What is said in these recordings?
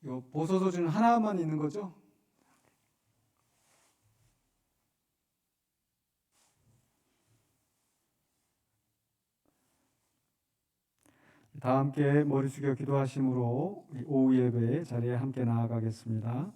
요 보소서준 하나만 있는 거죠? 다 함께 머리 숙여 기도하심으로 오후 예배 자리에 함께 나아가겠습니다.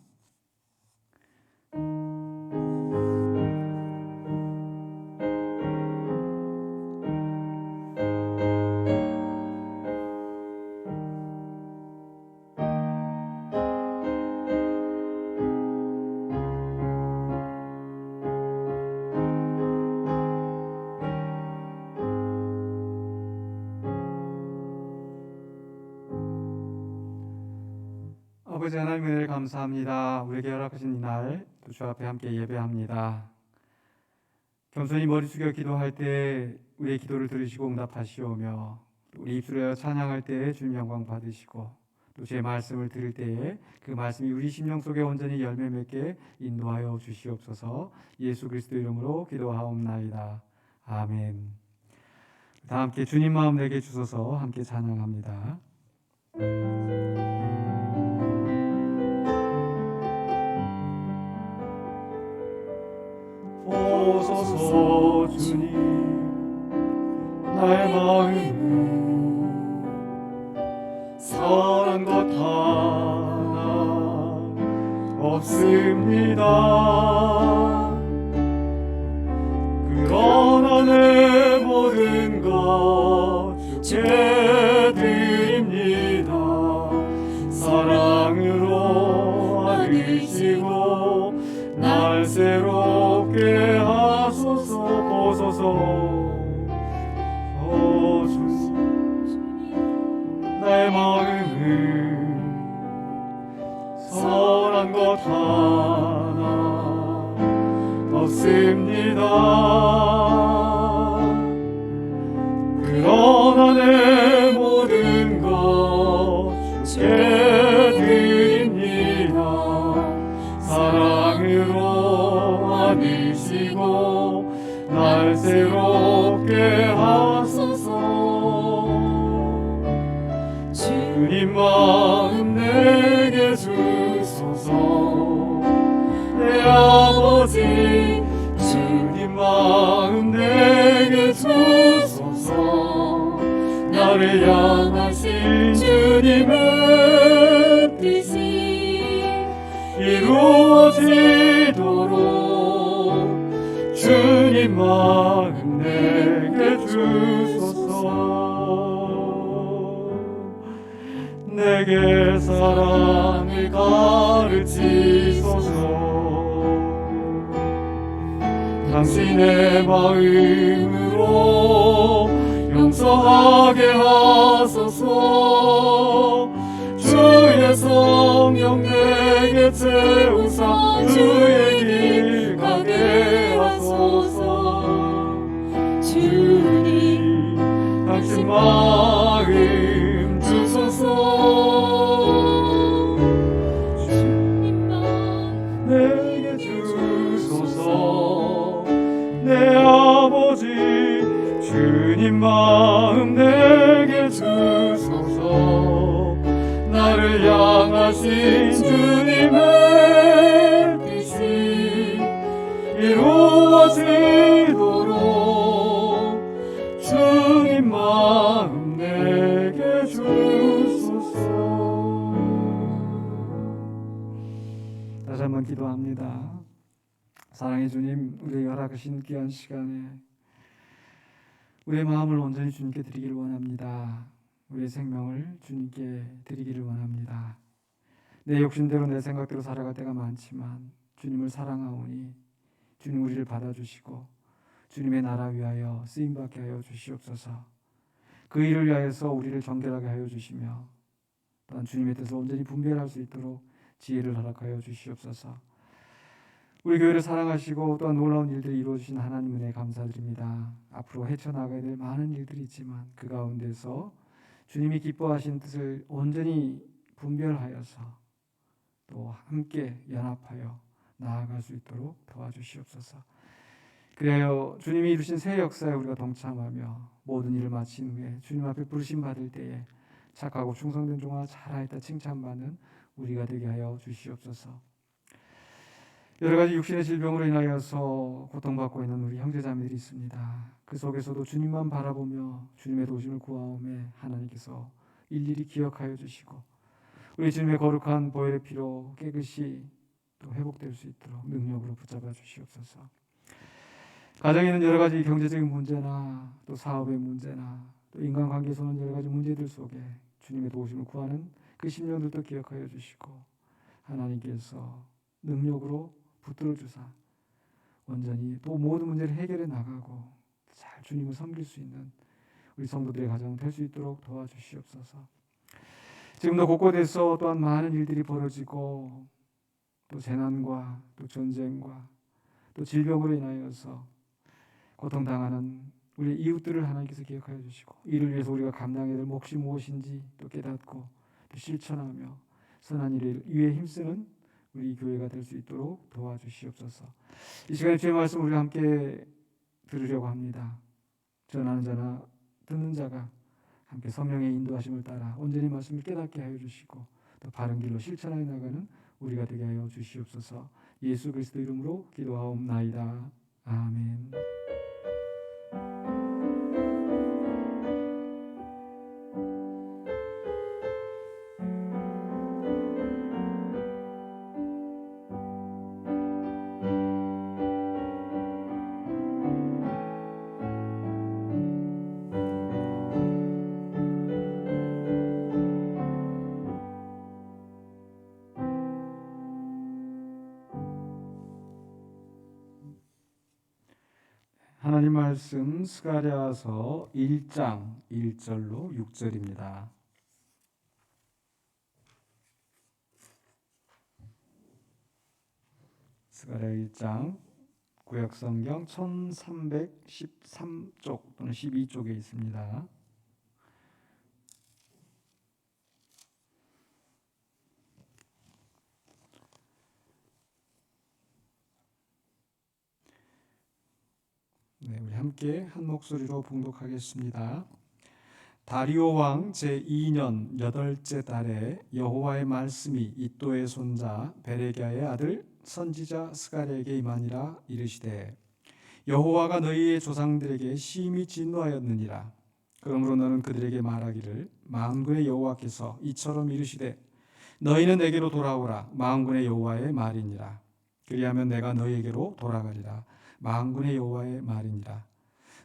아버지 하나님 은혜를 감사합니다. 우리에게 허락하신 이날 또 주 앞에 함께 예배합니다. 겸손히 머리 숙여 기도할 때 우리의 기도를 들으시고 응답하시오며 우리 입술에 찬양할 때에 주님 영광 받으시고 또 주의 말씀을 들을 때에 그 말씀이 우리 심령 속에 온전히 열매 맺게 인도하여 주시옵소서. 예수 그리스도 이름으로 기도하옵나이다. 아멘. 다 함께 주님 마음 내게 주소서 함께 찬양합니다. 오소서 주님 나의 마음은 선한 것 하나 없습니다. 그러나 내 모든 것 주께 드립니다. 사랑으로 안으시고 날 새롭게 하소서. 보소서 주님 나의 마음은 선한 것 하나 없습니다. 그러나 내 모든 것 주께 드립니다. 사랑으로 안으시고 날 새롭게 하소서. 주님 마음 내게 주소서. 내 아버지 주님 마음 내게 주소서. 나를 향하신 주님의 뜻이 이루어지도록 주님 마음 내게 주소서. 내게 사랑을 가르치소서. 당신의 마음으로 용서하게 하소서. 주의 성령 내게 채우사 주의 길 가게 하소서. 주님 당신 마음 주소서. 주님 마음 내게 주소서. 내 아버지 주님 마음 내게 주소서. 나를 향하신 주님의 뜻이 이루어지도록 주님 마음 내게 주소서. 다시 한번 기도합니다. 사랑의 주님, 우리에게 허락하신 귀한 시간에 우리의 마음을 온전히 주님께 드리기를 원합니다. 우리의 생명을 주님께 드리기를 원합니다. 내 욕심대로 내 생각대로 살아갈 때가 많지만 주님을 사랑하오니 주님 우리를 받아주시고 주님의 나라 위하여 쓰임받게 하여 주시옵소서. 그 일을 위하여서 우리를 정결하게 하여 주시며 또한 주님의 뜻을 온전히 분별할 수 있도록 지혜를 허락하여 주시옵소서. 우리 교회를 사랑하시고 또한 놀라운 일들이 이루어주신 하나님 은혜에 감사드립니다. 앞으로 헤쳐나가야 될 많은 일들이 있지만 그 가운데서 주님이 기뻐하시는 뜻을 온전히 분별하여서 또 함께 연합하여 나아갈 수 있도록 도와주시옵소서. 그래요 주님이 이루신 새 역사에 우리가 동참하며 모든 일을 마친 후에 주님 앞에 부르심 받을 때에 착하고 충성된 종아 잘하였다 칭찬받는 우리가 되게 하여 주시옵소서. 여러 가지 육신의 질병으로 인하여서 고통받고 있는 우리 형제자매들이 있습니다. 그 속에서도 주님만 바라보며 주님의 도우심을 구하오매 하나님께서 일일이 기억하여 주시고 우리 주님의 거룩한 보혈의 피로 깨끗이 또 회복될 수 있도록 능력으로 붙잡아 주시옵소서. 가정에 있는 여러 가지 경제적인 문제나 또 사업의 문제나 또 인간관계에서는 여러 가지 문제들 속에 주님의 도우심을 구하는 그 심령들도 기억하여 주시고 하나님께서 능력으로 붙들어 주사 온전히 또 모든 문제를 해결해 나가고 잘 주님을 섬길 수 있는 우리 성도들의 가정 될 수 있도록 도와주시옵소서. 지금도 곳곳에서 또한 많은 일들이 벌어지고 또 재난과 또 전쟁과 또 질병으로 인하여서 고통당하는 우리 이웃들을 하나님께서 기억하여 주시고 이를 위해서 우리가 감당해야 될 몫이 무엇인지 또 깨닫고 또 실천하며 선한 일을 위해 힘쓰는 우리 교회가 될 수 있도록 도와주시옵소서. 이 시간에 주의 말씀 우리가 함께 들으려고 합니다. 전하는 자나 듣는 자가 함께 성령의 인도하심을 따라 온전히 말씀을 깨닫게 하여 주시고 또 바른 길로 실천하여 나가는 우리가 되게 하여 주시옵소서. 예수 그리스도 이름으로 기도하옵나이다. 아멘. 하나님 말씀 스가랴서 1장 1절로 6절입니다. 스가랴 1장 구약성경 1313쪽 또는 12쪽에 있습니다. 네, 우리 함께 한 목소리로 봉독하겠습니다. 다리오 왕 제2년 8째 달에 여호와의 말씀이 이도의 손자 베레기야의 아들 선지자 스가랴에게 임하니라. 이르시되 여호와가 너희의 조상들에게 심히 진노하였느니라. 그러므로 너는 그들에게 말하기를 만군의 여호와께서 이처럼 이르시되 너희는 내게로 돌아오라. 만군의 여호와의 말이니라. 그리하면 내가 너희에게로 돌아가리라. 만군의 여호와의 말이니라.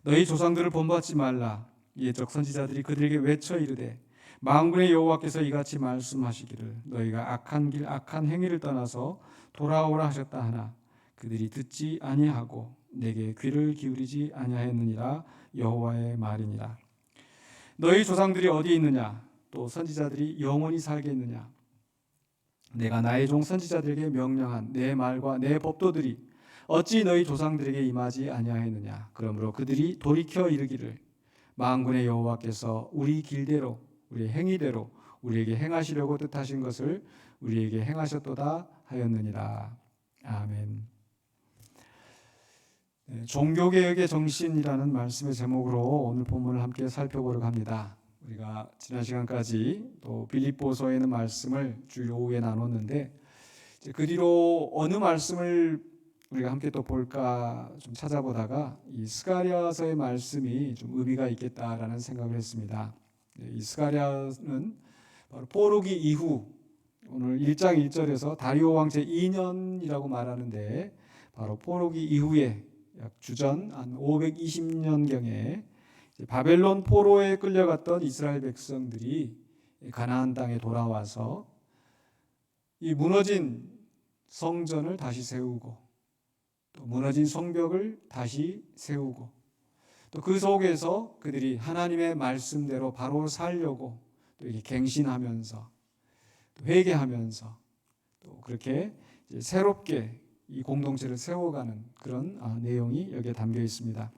너희 조상들을 본받지 말라. 옛적 선지자들이 그들에게 외쳐 이르되 만군의 여호와께서 이같이 말씀하시기를 너희가 악한 길 악한 행위를 떠나서 돌아오라 하셨다 하나 그들이 듣지 아니하고 내게 귀를 기울이지 아니하였느니라. 여호와의 말이니라. 너희 조상들이 어디 있느냐? 또 선지자들이 영원히 살겠느냐? 내가 나의 종 선지자들에게 명령한 내 말과 내 법도들이 어찌 너희 조상들에게 임하지 아니하였느냐? 그러므로 그들이 돌이켜 이르기를 만군의 여호와께서 우리 길대로 우리 행위대로 우리에게 행하시려고 뜻하신 것을 우리에게 행하셨도다 하였느니라. 아멘. 네, 종교개혁의 정신이라는 말씀의 제목으로 오늘 본문을 함께 살펴보려고 합니다. 우리가 지난 시간까지 또 빌립보서에 있는 말씀을 주일 오후에 나눴는데 그 뒤로 어느 말씀을 우리가 함께 또 볼까 좀 찾아보다가 이 스가랴서의 말씀이 좀 의미가 있겠다라는 생각을 했습니다. 이 스가랴는 바로 포로기 이후 오늘 1장 1절에서 다리오 왕 제2년이라고 말하는데 바로 포로기 이후에 약 주전 한 520년경에 바벨론 포로에 끌려갔던 이스라엘 백성들이 가나안 땅에 돌아와서 이 무너진 성전을 다시 세우고 또 무너진 성벽을 다시 세우고 또 그 속에서 그들이 하나님의 말씀대로 바로 살려고 또 이렇게 갱신하면서 또 회개하면서 또 그렇게 이제 새롭게 이 공동체를 세워가는 그런 내용이 여기에 담겨 있습니다.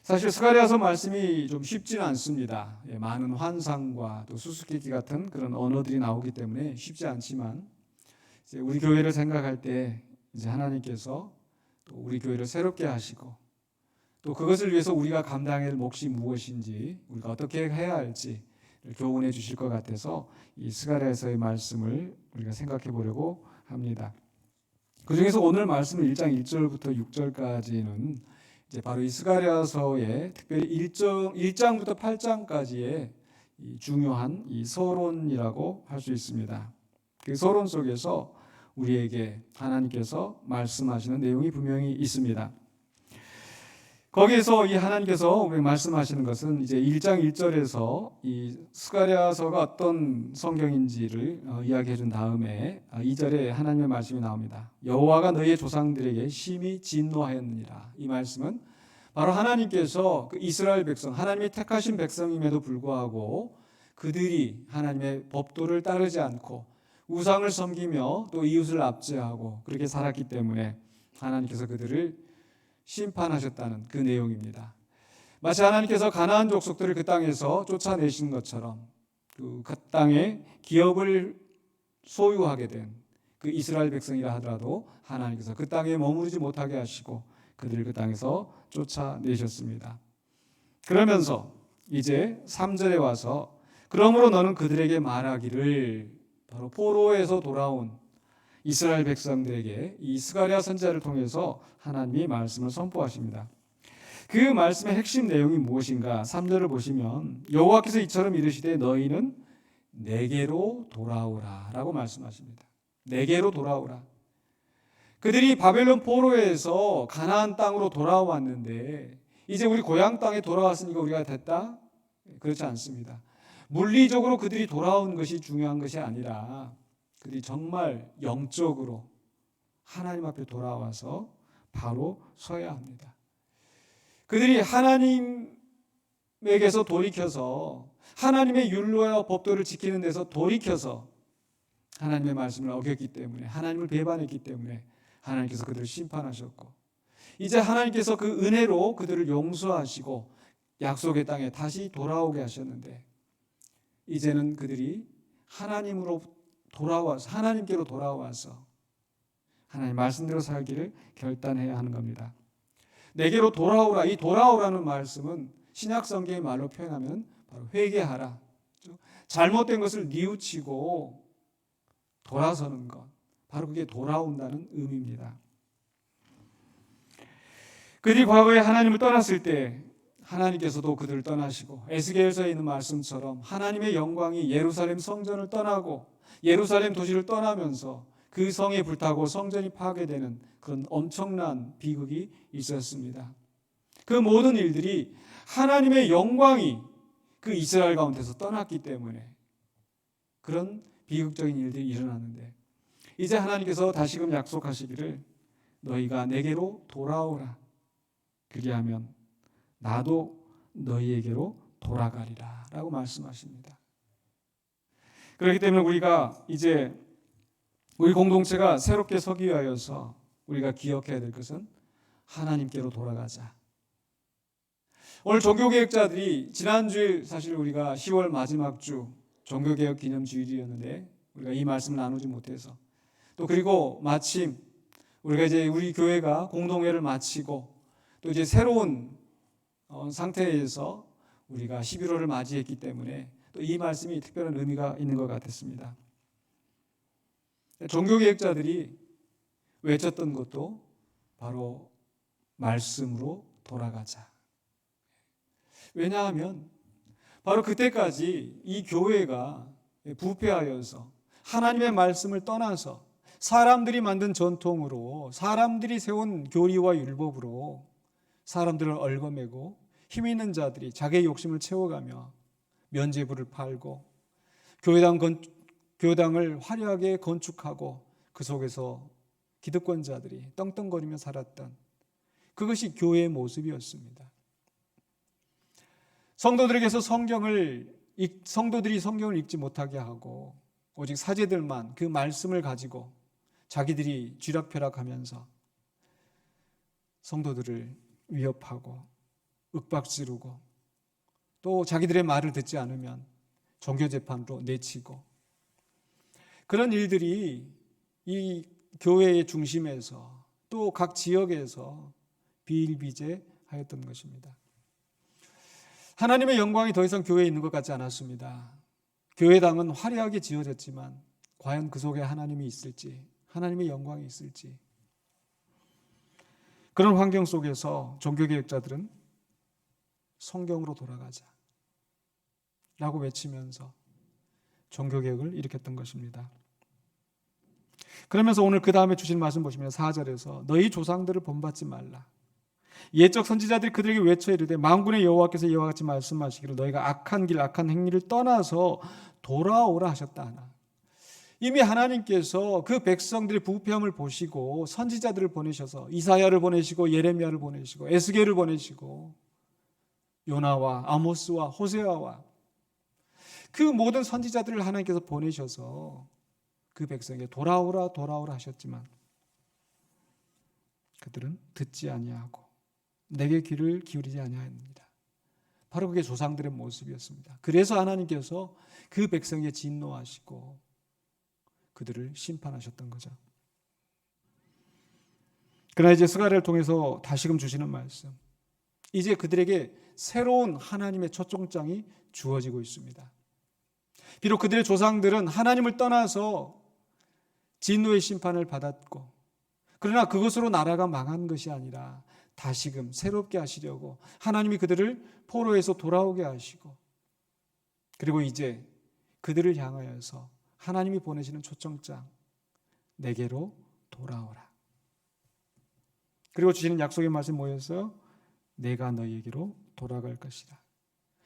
사실 스가랴서 말씀이 좀 쉽지는 않습니다. 많은 환상과 또 수수께끼 같은 그런 언어들이 나오기 때문에 쉽지 않지만 이제 우리 교회를 생각할 때 이제 하나님께서 또 우리 교회를 새롭게 하시고 또 그것을 위해서 우리가 감당해야 할 몫이 무엇인지 우리가 어떻게 해야 할지 교훈해 주실 것 같아서 이 스가랴서의 말씀을 우리가 생각해 보려고 합니다. 그 중에서 오늘 말씀은 1장 1절부터 6절까지는 이제 바로 이 스가랴서의 특별히 1장부터 8장까지의 이 중요한 이 서론이라고 할 수 있습니다. 그 서론 속에서 우리에게 하나님께서 말씀하시는 내용이 분명히 있습니다. 거기에서 이 하나님께서 말씀하시는 것은 이제 1장 1절에서 이 스가랴서가 어떤 성경인지를 이야기해 준 다음에 2절에 하나님의 말씀이 나옵니다. 여호와가 너희의 조상들에게 심히 진노하였느니라. 이 말씀은 바로 하나님께서 그 이스라엘 백성, 하나님의 택하신 백성임에도 불구하고 그들이 하나님의 법도를 따르지 않고 우상을 섬기며 또 이웃을 압제하고 그렇게 살았기 때문에 하나님께서 그들을 심판하셨다는 그 내용입니다. 마치 하나님께서 가나안 족속들을 그 땅에서 쫓아내신 것처럼 그 땅에 기업을 소유하게 된 그 이스라엘 백성이라 하더라도 하나님께서 그 땅에 머무르지 못하게 하시고 그들을 그 땅에서 쫓아내셨습니다. 그러면서 이제 3절에 와서 그러므로 너는 그들에게 말하기를, 바로 포로에서 돌아온 이스라엘 백성들에게 이 스가랴 선지자를 통해서 하나님이 말씀을 선포하십니다. 그 말씀의 핵심 내용이 무엇인가? 3절을 보시면 여호와께서 이처럼 이르시되 너희는 내게로 돌아오라 라고 말씀하십니다. 내게로 돌아오라. 그들이 바벨론 포로에서 가나안 땅으로 돌아왔는데 이제 우리 고향 땅에 돌아왔으니까 우리가 됐다? 그렇지 않습니다. 물리적으로 그들이 돌아온 것이 중요한 것이 아니라 그들이 정말 영적으로 하나님 앞에 돌아와서 바로 서야 합니다. 그들이 하나님에게서 돌이켜서 하나님의 율로와 법도를 지키는 데서 돌이켜서 하나님의 말씀을 어겼기 때문에, 하나님을 배반했기 때문에 하나님께서 그들을 심판하셨고 이제 하나님께서 그 은혜로 그들을 용서하시고 약속의 땅에 다시 돌아오게 하셨는데 이제는 그들이 하나님으로 돌아와서, 하나님께로 돌아와서 하나님 말씀대로 살기를 결단해야 하는 겁니다. 내게로 돌아오라. 이 돌아오라는 말씀은 신약 성경의 말로 표현하면 바로 회개하라. 잘못된 것을 뉘우치고 돌아서는 것, 바로 그게 돌아온다는 의미입니다. 그들이 과거에 하나님을 떠났을 때 하나님께서도 그들을 떠나시고 에스겔서에 있는 말씀처럼 하나님의 영광이 예루살렘 성전을 떠나고 예루살렘 도시를 떠나면서 그 성에 불타고 성전이 파괴되는 그런 엄청난 비극이 있었습니다. 그 모든 일들이 하나님의 영광이 그 이스라엘 가운데서 떠났기 때문에 그런 비극적인 일들이 일어났는데 이제 하나님께서 다시금 약속하시기를 너희가 내게로 돌아오라. 그리하면 나도 너희에게로 돌아가리라 라고 말씀하십니다. 그렇기 때문에 우리가 이제 우리 공동체가 새롭게 서기 위하여서 우리가 기억해야 될 것은 하나님께로 돌아가자. 오늘 종교개혁자들이 지난주일 사실 우리가 10월 마지막 주 종교개혁 기념주일이었는데 우리가 이 말씀을 나누지 못해서 또 그리고 마침 우리가 이제 우리 교회가 공동회를 마치고 또 이제 새로운 상태에서 우리가 11월을 맞이했기 때문에 또 이 말씀이 특별한 의미가 있는 것 같았습니다. 종교개혁자들이 외쳤던 것도 바로 말씀으로 돌아가자. 왜냐하면 바로 그때까지 이 교회가 부패하여서 하나님의 말씀을 떠나서 사람들이 만든 전통으로, 사람들이 세운 교리와 율법으로 사람들을 얽어매고 힘 있는 자들이 자기의 욕심을 채워가며 면죄부를 팔고 교회당을 화려하게 건축하고 그 속에서 기득권자들이 떵떵거리며 살았던 그것이 교회의 모습이었습니다. 성도들에게서 성도들이 성경을 읽지 못하게 하고 오직 사제들만 그 말씀을 가지고 자기들이 쥐락펴락하면서 성도들을 위협하고 윽박지르고 또 자기들의 말을 듣지 않으면 종교재판으로 내치고 그런 일들이 이 교회의 중심에서 또 각 지역에서 비일비재하였던 것입니다. 하나님의 영광이 더 이상 교회에 있는 것 같지 않았습니다. 교회당은 화려하게 지어졌지만 과연 그 속에 하나님이 있을지, 하나님의 영광이 있을지, 그런 환경 속에서 종교개혁자들은 성경으로 돌아가자 라고 외치면서 종교개혁을 일으켰던 것입니다. 그러면서 오늘 그 다음에 주신 말씀 보시면 4절에서 너희 조상들을 본받지 말라. 옛적 선지자들이 그들에게 외쳐 이르되 만군의 여호와께서 이와 같이 말씀하시기를 너희가 악한 길 악한 행위를 떠나서 돌아오라 하셨다 하나. 이미 하나님께서 그 백성들의 부패함을 보시고 선지자들을 보내셔서 이사야를 보내시고 예레미야를 보내시고 에스겔을 보내시고 요나와 아모스와 호세아와 그 모든 선지자들을 하나님께서 보내셔서 그 백성에게 돌아오라 돌아오라 하셨지만 그들은 듣지 아니하고 내게 귀를 기울이지 아니하였습니다. 바로 그게 조상들의 모습이었습니다. 그래서 하나님께서 그 백성에 진노하시고 그들을 심판하셨던 거죠. 그러나 이제 스가랴를 통해서 다시금 주시는 말씀, 이제 그들에게 새로운 하나님의 초청장이 주어지고 있습니다. 비록 그들의 조상들은 하나님을 떠나서 진노의 심판을 받았고, 그러나 그것으로 나라가 망한 것이 아니라 다시금 새롭게 하시려고 하나님이 그들을 포로에서 돌아오게 하시고, 그리고 이제 그들을 향하여서 하나님이 보내시는 초청장, 내게로 돌아오라. 그리고 주시는 약속의 말씀이 뭐여서 내가 너희에게로 돌아갈 것이라.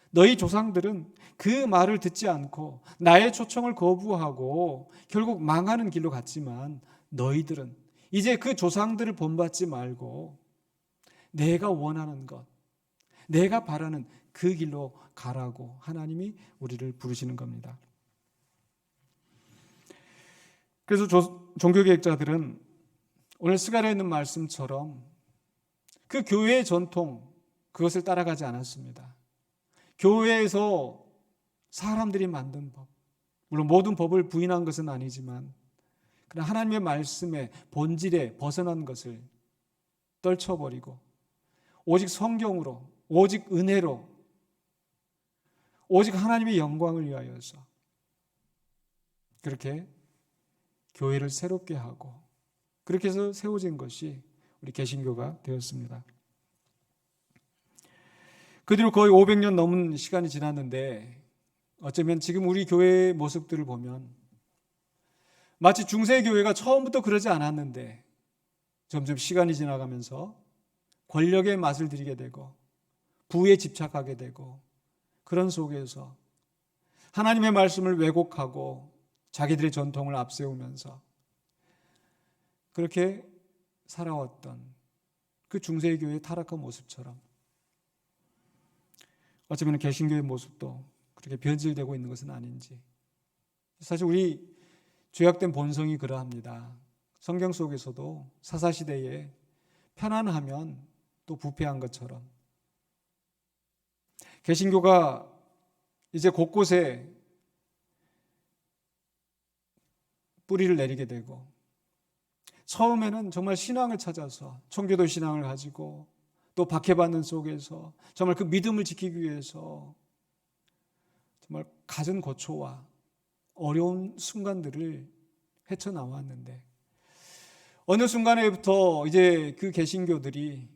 너희 조상들은 그 말을 듣지 않고 나의 초청을 거부하고 결국 망하는 길로 갔지만 너희들은 이제 그 조상들을 본받지 말고 내가 원하는 것, 내가 바라는 그 길로 가라고 하나님이 우리를 부르시는 겁니다. 그래서 종교개혁자들은 오늘 스가랴에 있는 말씀처럼 그 교회의 전통, 그것을 따라가지 않았습니다. 교회에서 사람들이 만든 법, 물론 모든 법을 부인한 것은 아니지만 그러나 하나님의 말씀의 본질에 벗어난 것을 떨쳐버리고 오직 성경으로, 오직 은혜로, 오직 하나님의 영광을 위하여서 그렇게 교회를 새롭게 하고 그렇게 해서 세워진 것이 우리 개신교가 되었습니다. 그 뒤로 거의 500년 넘은 시간이 지났는데 어쩌면 지금 우리 교회의 모습들을 보면 마치 중세교회가 처음부터 그러지 않았는데 점점 시간이 지나가면서 권력의 맛을 들이게 되고 부에 집착하게 되고 그런 속에서 하나님의 말씀을 왜곡하고 자기들의 전통을 앞세우면서 그렇게 살아왔던 그 중세교회의 타락한 모습처럼 어쩌면 개신교의 모습도 그렇게 변질되고 있는 것은 아닌지. 사실 우리 죄악된 본성이 그러합니다. 성경 속에서도 사사시대에 편안하면 또 부패한 것처럼 개신교가 이제 곳곳에 뿌리를 내리게 되고 처음에는 정말 신앙을 찾아서 청교도 신앙을 가지고 또 박해받는 속에서 정말 그 믿음을 지키기 위해서 정말 갖은 고초와 어려운 순간들을 헤쳐나왔는데 어느 순간에부터 이제 그 개신교들이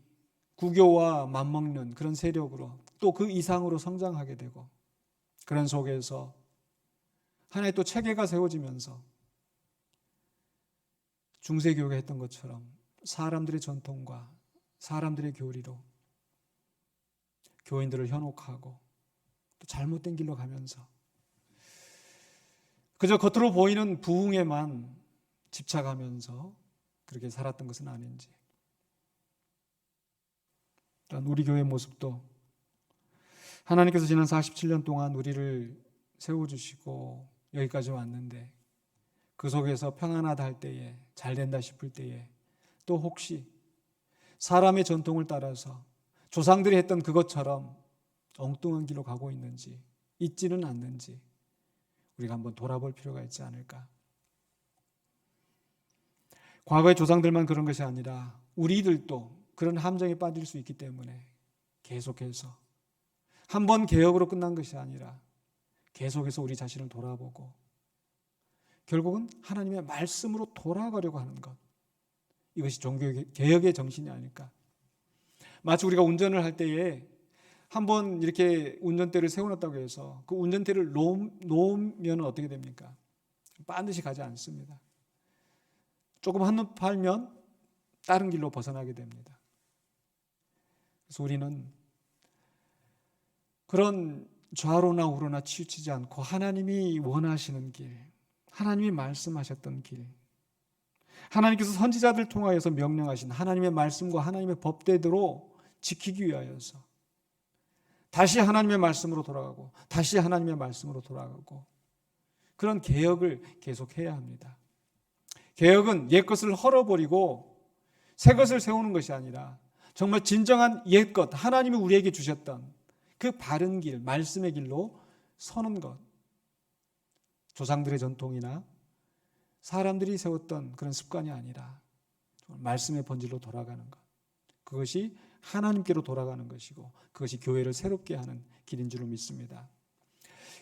구교와 맞먹는 그런 세력으로 또 그 이상으로 성장하게 되고 그런 속에서 하나의 또 체계가 세워지면서 중세교회가 했던 것처럼 사람들의 전통과 사람들의 교리로 교인들을 현혹하고 또 잘못된 길로 가면서 그저 겉으로 보이는 부흥에만 집착하면서 그렇게 살았던 것은 아닌지. 또한 우리 교회의 모습도 하나님께서 지난 47년 동안 우리를 세워주시고 여기까지 왔는데 그 속에서 평안하다 할 때에 잘된다 싶을 때에 또 혹시 사람의 전통을 따라서 조상들이 했던 그것처럼 엉뚱한 길로 가고 있는지 있지는 않는지 우리가 한번 돌아볼 필요가 있지 않을까. 과거의 조상들만 그런 것이 아니라 우리들도 그런 함정에 빠질 수 있기 때문에 계속해서 한 번 개혁으로 끝난 것이 아니라 계속해서 우리 자신을 돌아보고 결국은 하나님의 말씀으로 돌아가려고 하는 것, 이것이 종교개혁의 정신이 아닐까. 마치 우리가 운전을 할 때에 한번 이렇게 운전대를 세워놨다고 해서 그 운전대를 놓으면 어떻게 됩니까? 반드시 가지 않습니다. 조금 한눈 팔면 다른 길로 벗어나게 됩니다. 그래서 우리는 그런 좌로나 우로나 치우치지 않고 하나님이 원하시는 길, 하나님이 말씀하셨던 길, 하나님께서 선지자들 통하여서 명령하신 하나님의 말씀과 하나님의 법대로 지키기 위하여서 다시 하나님의 말씀으로 돌아가고 다시 하나님의 말씀으로 돌아가고 그런 개혁을 계속해야 합니다. 개혁은 옛 것을 헐어버리고 새 것을 세우는 것이 아니라 정말 진정한 옛 것, 하나님이 우리에게 주셨던 그 바른 길, 말씀의 길로 서는 것. 조상들의 전통이나 사람들이 세웠던 그런 습관이 아니라 말씀의 본질로 돌아가는 것. 그것이 하나님께로 돌아가는 것이고 그것이 교회를 새롭게 하는 길인 줄로 믿습니다.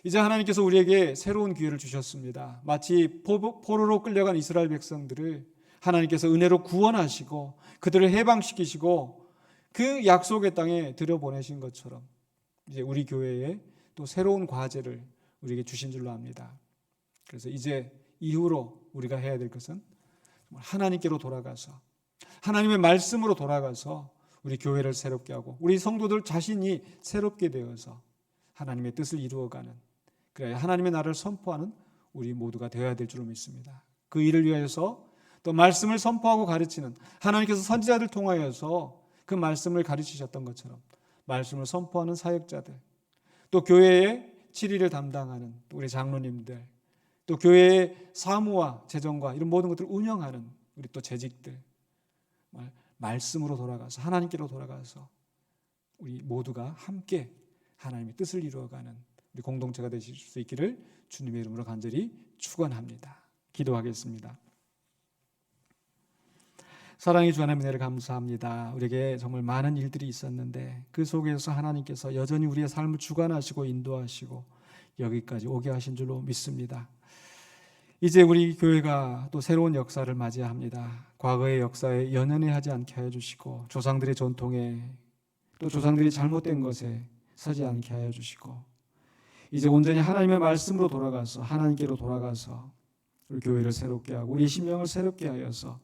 이제 하나님께서 우리에게 새로운 기회를 주셨습니다. 마치 포로로 끌려간 이스라엘 백성들을 하나님께서 은혜로 구원하시고 그들을 해방시키시고 그 약속의 땅에 들여보내신 것처럼 이제 우리 교회에 또 새로운 과제를 우리에게 주신 줄로 압니다. 그래서 이제 이후로 우리가 해야 될 것은 하나님께로 돌아가서 하나님의 말씀으로 돌아가서 우리 교회를 새롭게 하고 우리 성도들 자신이 새롭게 되어서 하나님의 뜻을 이루어가는, 그래야 하나님의 나라를 선포하는 우리 모두가 되어야 될 줄로 믿습니다. 그 일을 위해서 또 말씀을 선포하고 가르치는, 하나님께서 선지자들 통하여서 그 말씀을 가르치셨던 것처럼 말씀을 선포하는 사역자들, 또 교회의 치리를 담당하는 우리 장로님들, 또 교회의 사무와 재정과 이런 모든 것들을 운영하는 우리 또 재직들, 말씀으로 돌아가서 하나님께로 돌아가서 우리 모두가 함께 하나님의 뜻을 이루어가는 우리 공동체가 되실 수 있기를 주님의 이름으로 간절히 축원합니다. 기도하겠습니다. 사랑의 주 하나님 은혜를 감사합니다. 우리에게 정말 많은 일들이 있었는데 그 속에서 하나님께서 여전히 우리의 삶을 주관하시고 인도하시고 여기까지 오게 하신 줄로 믿습니다. 이제 우리 교회가 또 새로운 역사를 맞이합니다. 과거의 역사에 연연해하지 않게 하여 주시고 조상들의 전통에 또 조상들이 잘못된 것에 서지 않게 하여 주시고 이제 온전히 하나님의 말씀으로 돌아가서 하나님께로 돌아가서 우리 교회를 새롭게 하고 우리 심령을 새롭게 하여서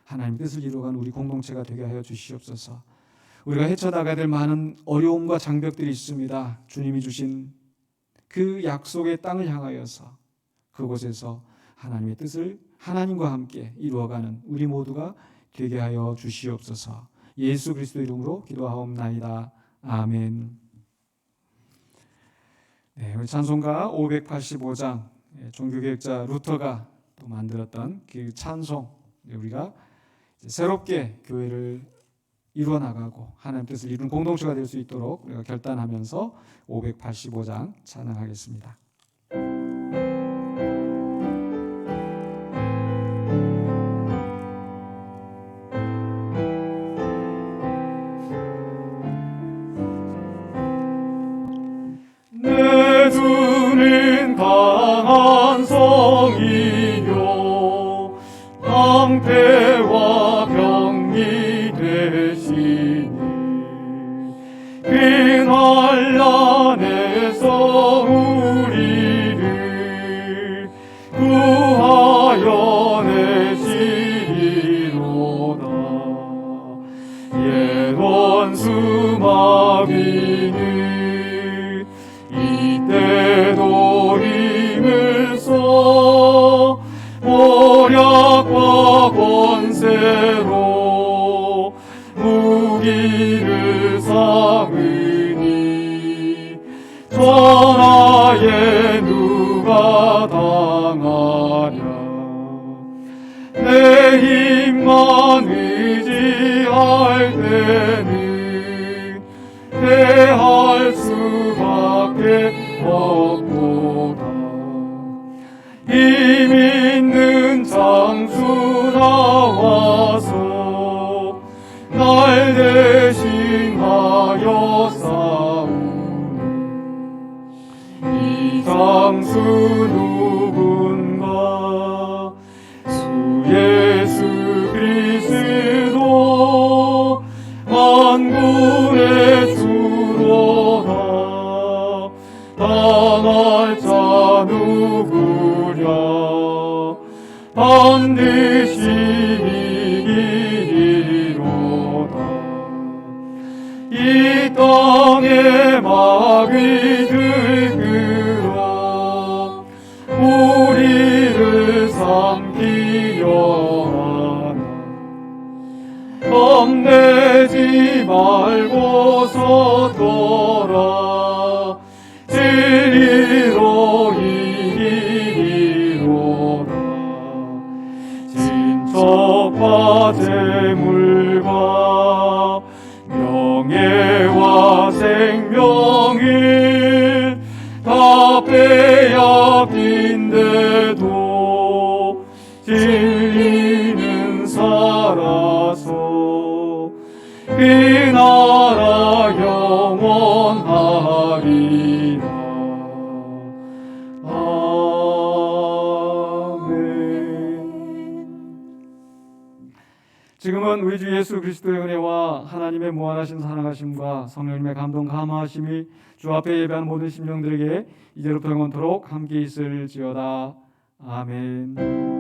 하나님의 뜻을 이루어가는 우리 공동체가 되게 하여 주시옵소서. 우리가 헤쳐나가야 될 많은 어려움과 장벽들이 있습니다. 주님이 주신 그 약속의 땅을 향하여서 그곳에서 하나님의 뜻을 하나님과 함께 이루어가는 우리 모두가 되게 하여 주시옵소서. 예수 그리스도 이름으로 기도하옵나이다. 아멘. 네, 우리 찬송가 585장 종교개혁자 루터가 또 만들었던 그 찬송, 우리가 새롭게 교회를 이루어 나가고 하나님 뜻을 이루는 공동체가 될 수 있도록 우리가 결단하면서 585장 찬양하겠습니다. 내 주는 강한 성이요 방패와 병기 되시니 그 난란에서 우리를 구하여 내시리로다. 옛 원수 마귀는 이때도 힘을 써 모략과 권세로 무기를 삼으니 전하에 누가 당하랴. 내 힘만 의지할 때는 패할 수밖에 없도다. 힘 있는 장수 나와서 날 대신하여 싸우네. 장수 누군가 주 예수 그리스도 만군의 주로다. 당할 자 누구랴 반드시 이기리로다. 이 땅의 막을 들끓어 우리를 삼키려 하나. 겁내지 말고 서더라. 진리로 이기리로다. 진척과 재물과 명예와 생명을 다 빼앗긴데도 진리는 살아서 그 나라 영원하리라. 지금은 우리 주 예수 그리스도의 은혜와 하나님의 무한하신 사랑하심과 성령님의 감동 감화하심이 주 앞에 예배하는 모든 심령들에게 이제로부터 영원토록 함께 있을지어다. 아멘.